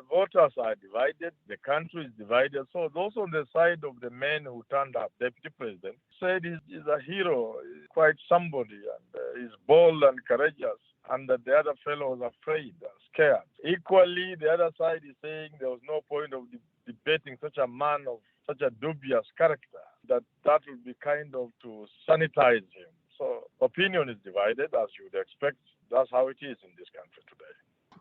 voters are divided. The country is divided. So those on the side of the men who turned up, Deputy President, said he's a hero, he's quite somebody, and he's bold and courageous, and that the other fellow was afraid and scared. Equally, the other side is saying there was no point of debating such a man of such a dubious character, that would be kind of to sanitize him. So opinion is divided, as you would expect. That's how it is in this country today.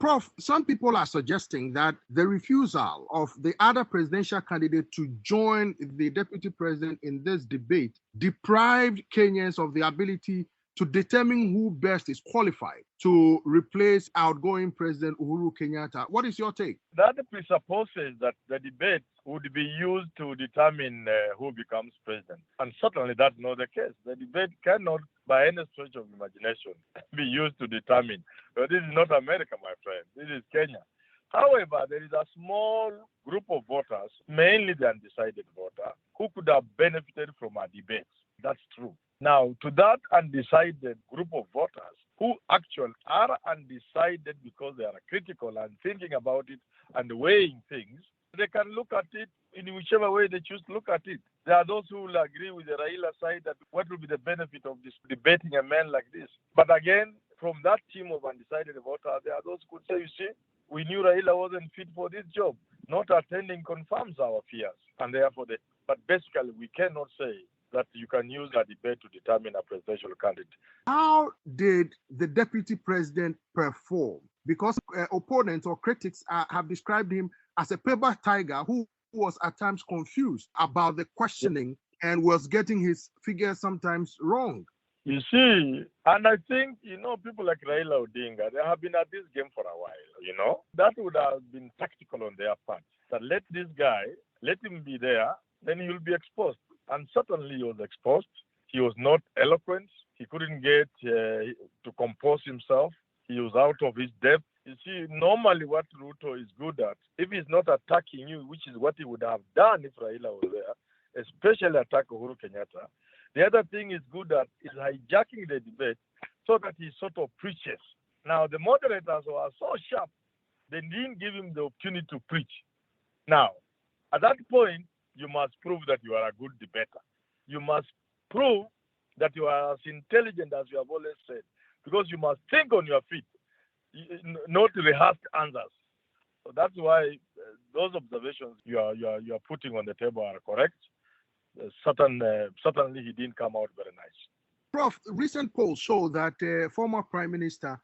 Prof, some people are suggesting that the refusal of the other presidential candidate to join the deputy president in this debate deprived Kenyans of the ability to determine who best is qualified to replace outgoing President Uhuru Kenyatta. What is your take? That presupposes that the debate would be used to determine who becomes president. And certainly that's not the case. The debate cannot, by any stretch of imagination, be used to determine. But this is not America, my friend. This is Kenya. However, there is a small group of voters, mainly the undecided voter, who could have benefited from our debates. That's true. Now, to that undecided group of voters who actually are undecided because they are critical and thinking about it and weighing things, they can look at it in whichever way they choose to look at it. There are those who will agree with the Raila side that what will be the benefit of this debating a man like this. But again, from that team of undecided voters, there are those who could say, you see, we knew Raila wasn't fit for this job. Not attending confirms our fears. And therefore, but basically, we cannot say that you can use a debate to determine a presidential candidate. How did the deputy president perform? Because opponents or critics have described him as a paper tiger who was at times confused about the questioning and was getting his figures sometimes wrong. You see, and I think, people like Raila Odinga, they have been at this game for a while, That would have been tactical on their part. That let this guy, let him be there, then he will be exposed. And certainly he was exposed. He was not eloquent. He couldn't get to compose himself. He was out of his depth. You see, normally what Ruto is good at, if he's not attacking you, which is what he would have done if Raila was there, especially attack Uhuru Kenyatta, the other thing he's good at is hijacking the debate so that he sort of preaches. Now, the moderators were so sharp, they didn't give him the opportunity to preach. Now, at that point, you must prove that you are a good debater. You must prove that you are as intelligent as you have always said, because you must think on your feet, not rehearsed answers. So that's why those observations you are putting on the table are correct. Certainly, he didn't come out very nice. Prof, recent polls show that former Prime Minister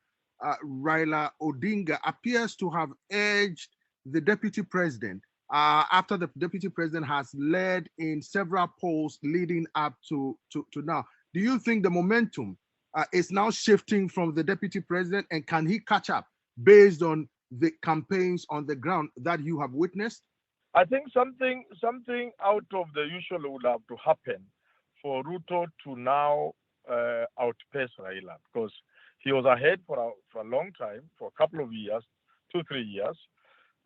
Raila Odinga appears to have edged the Deputy President after the Deputy President has led in several polls leading up to now. Do you think the momentum is now shifting from the Deputy President, and can he catch up based on the campaigns on the ground that you have witnessed? I think something out of the usual would have to happen for Ruto to now outpace Raila, because he was ahead for a long time, for a couple of years, 2-3 years.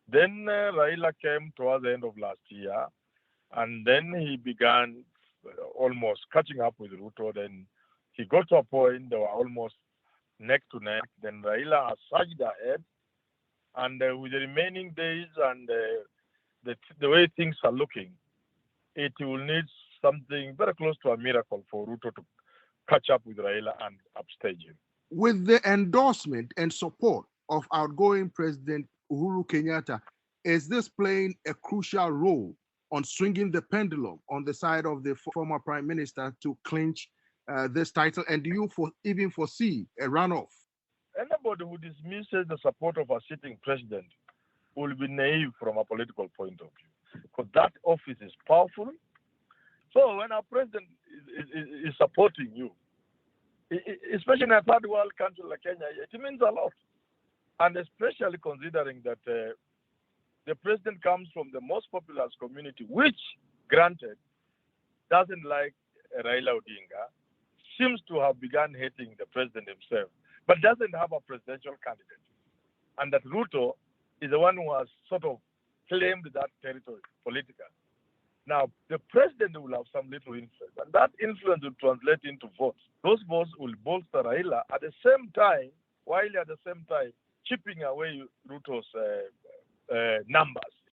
Then Raila came towards the end of last year, and then he began almost catching up with Ruto. Then he got to a point they were almost neck to neck. Then Raila has surged ahead, and with the remaining days and the way things are looking, it will need something very close to a miracle for Ruto to catch up with Raila and upstage him. With the endorsement and support of outgoing President Uhuru Kenyatta, is this playing a crucial role on swinging the pendulum on the side of the former Prime Minister to clinch this title? And do you even foresee a runoff? Anybody who dismisses the support of a sitting president will be naive from a political point of view, because that office is powerful. So when a president is supporting you, especially in a third world country like Kenya, it means a lot. And especially considering that the president comes from the most populous community, which, granted, doesn't like Raila Odinga, seems to have begun hating the president himself, but doesn't have a presidential candidate. And that Ruto is the one who has sort of claimed that territory politically. Now, the president will have some little influence, and that influence will translate into votes. Those votes will bolster Raila at the same time, while at the same time chipping away Ruto's numbers.